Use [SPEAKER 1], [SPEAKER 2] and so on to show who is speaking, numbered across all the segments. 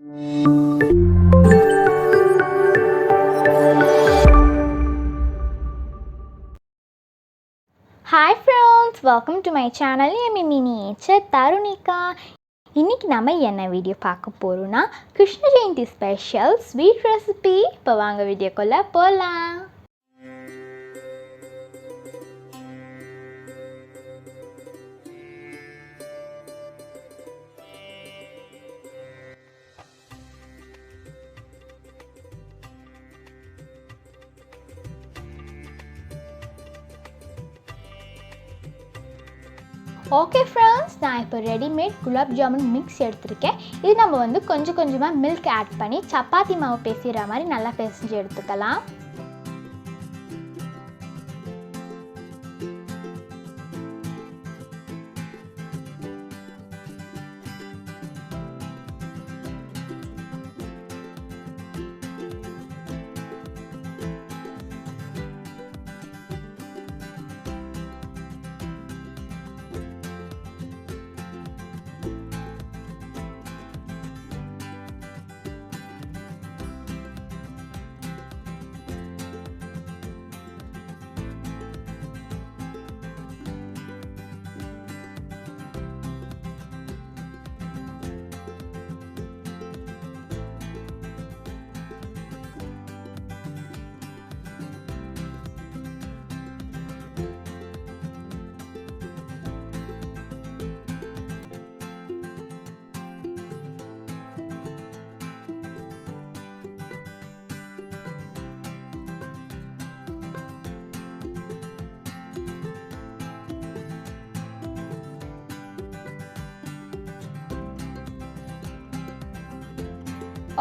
[SPEAKER 1] Hi friends, welcome to my channel. I'm Miniature Tharunikha. இன்னைக்கு நாம என்ன வீடியோ பார்க்க போறோம்னா Krishna Jayanthi special sweet recipe. இப்போ வாங்க வீடியோக்குள்ள போலாம். ஓகே ஃப்ரெண்ட்ஸ், நான் இப்போ ரெடிமேட் குலாப் ஜாமுன் மிக்ஸ் எடுத்துருக்கேன். இது நம்ம வந்து கொஞ்சம் கொஞ்சமாக மில்க் ஆட் பண்ணி சப்பாத்தி மாவு பேசுகிற மாதிரி நல்லா பிசைஞ்சு எடுத்துக்கலாம்.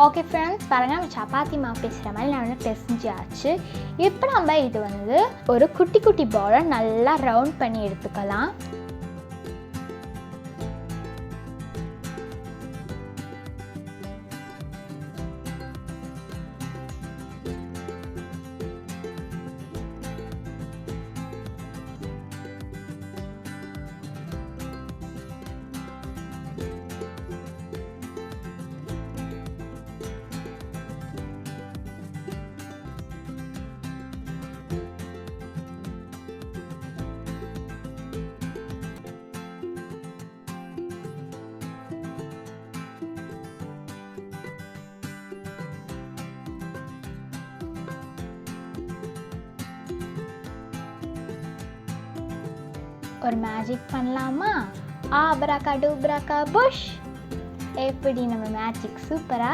[SPEAKER 1] ஓகே ஃப்ரெண்ட்ஸ், பாருங்கள், நம்ம சப்பாத்தி மாவு பேசுகிற மாதிரி நான் வந்து பிசைஞ்சாச்சு. இப்போ நம்ம இது வந்து ஒரு குட்டி குட்டி பாலை நல்லா ரவுண்ட் பண்ணி எடுத்துக்கலாம். ஒரு மேஜிக் பண்ணலாமா? ஆப்ராகா டூப்ராகா புஷ். எப்படி நம்ம மேஜிக் சூப்பரா?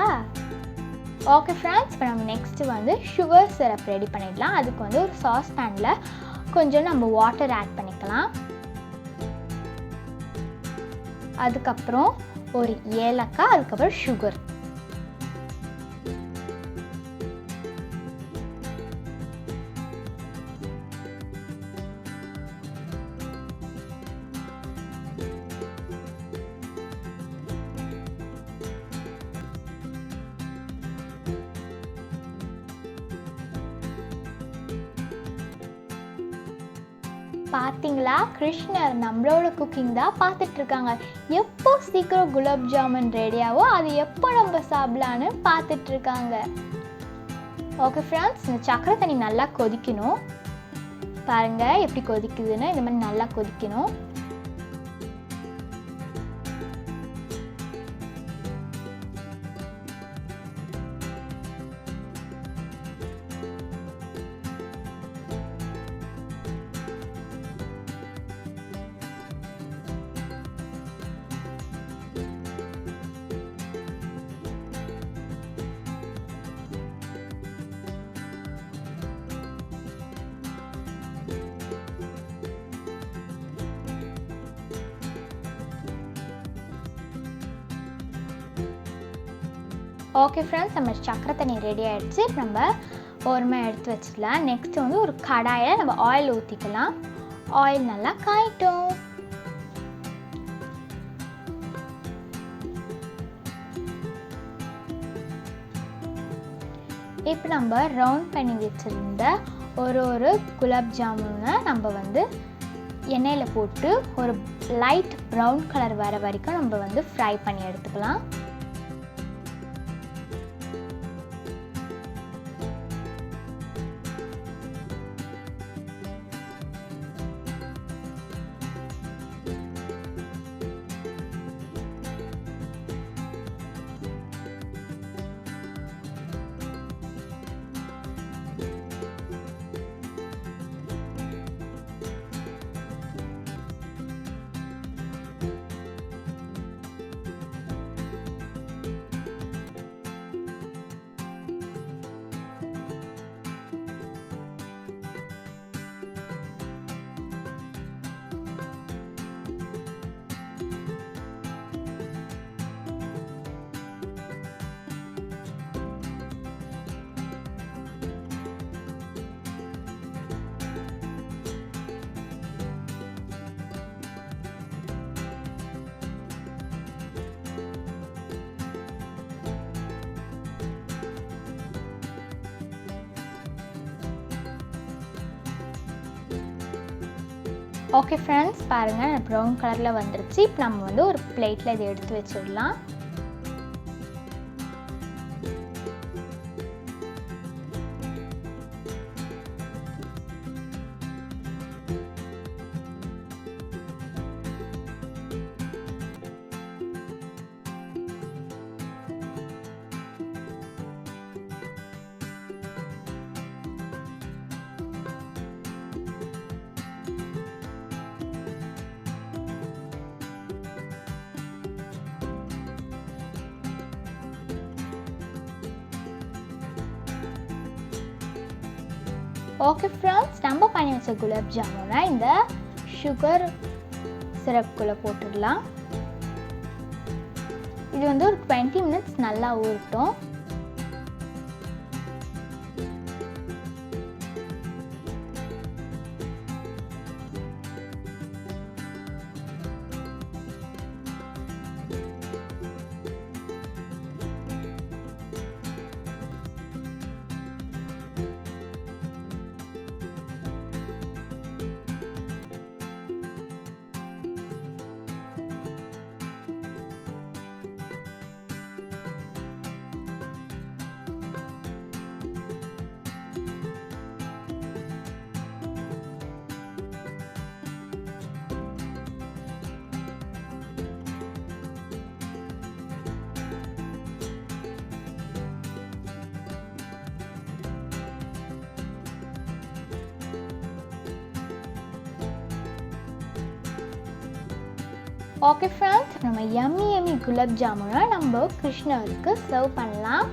[SPEAKER 1] ஓகே ஃப்ரெண்ட்ஸ், இப்போ நம்ம நெக்ஸ்ட்டு வந்து சுகர் சிரப் ரெடி பண்ணிடலாம். அதுக்கு வந்து ஒரு சாஸ் பேனில் கொஞ்சம் நம்ம வாட்டர் ஆட் பண்ணிக்கலாம். அதுக்கப்புறம் ஒரு ஏலக்காய், அதுக்கப்புறம் சுகர். பார்த்தீங்களா, கிருஷ்ணர் நம்மளோட குக்கிங் தான் பார்த்துட்ருக்காங்க. எப்போ சீக்கிரம் குலாப் ஜாமுன் ரெடியாவோ அது எப்போ நம்ம சாப்பிடலான்னு பார்த்துட்ருக்காங்க. ஓகே ஃப்ரெண்ட்ஸ், இந்த சக்கரை தண்ணி நல்லா கொதிக்கணும். பாருங்கள் எப்படி கொதிக்குதுன்னு. இந்த மாதிரி நல்லா கொதிக்கணும். ஓகே ஃப்ரெண்ட்ஸ், நம்ம சக்கரை தண்ணி ரெடி ஆகிடுச்சு. இப்போ நம்ம ஓரமாக எடுத்து வச்சிடலாம். நெக்ஸ்ட்டு வந்து ஒரு கடாயில் நம்ம ஆயில் ஊற்றிக்கலாம். ஆயில் நல்லா காயட்டும். இப்போ நம்ம ரவுண்ட் பண்ணி வச்சுருந்த ஒரு குலாப் ஜாமுனை நம்ம வந்து எண்ணெயில் போட்டு ஒரு லைட் ப்ரௌன் கலர் வர வரைக்கும் நம்ம வந்து ஃப்ரை பண்ணி எடுத்துக்கலாம். ஓகே ஃப்ரெண்ட்ஸ், பாருங்கள் ப்ரௌன் கலரில் வந்துருச்சு. இப்போ நம்ம வந்து ஒரு பிளேட்டில் இதை எடுத்து வச்சிடலாம். ஓகே ஃப்ரெண்ட்ஸ், நம்ம பண்ணி வச்ச குலாப் ஜாமுனை இந்த சுகர் சிரப்புக்குள்ளே போட்டுடலாம். இது வந்து ஒரு 20 மினிட்ஸ் நல்லா ஊறட்டும். ஓகே ஃப்ரெண்ட்ஸ், நம்ம யம்மி குலாப் ஜாமுனை நம்ம கிருஷ்ணருக்கு சர்வ் பண்ணலாம்.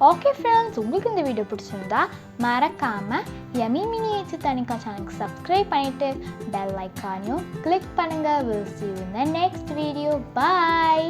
[SPEAKER 1] ஓகே ஃப்ரெண்ட்ஸ், உங்களுக்கு இந்த வீடியோ பிடிச்சிருந்தா மறக்காமல் யம்மி மினியேச்சர் தனிகா சேனலுக்கு சப்ஸ்கிரைப் பண்ணிவிட்டு பெல் ஐக்கானையும் கிளிக் பண்ணுங்கள். We'll see you in the next video. Bye.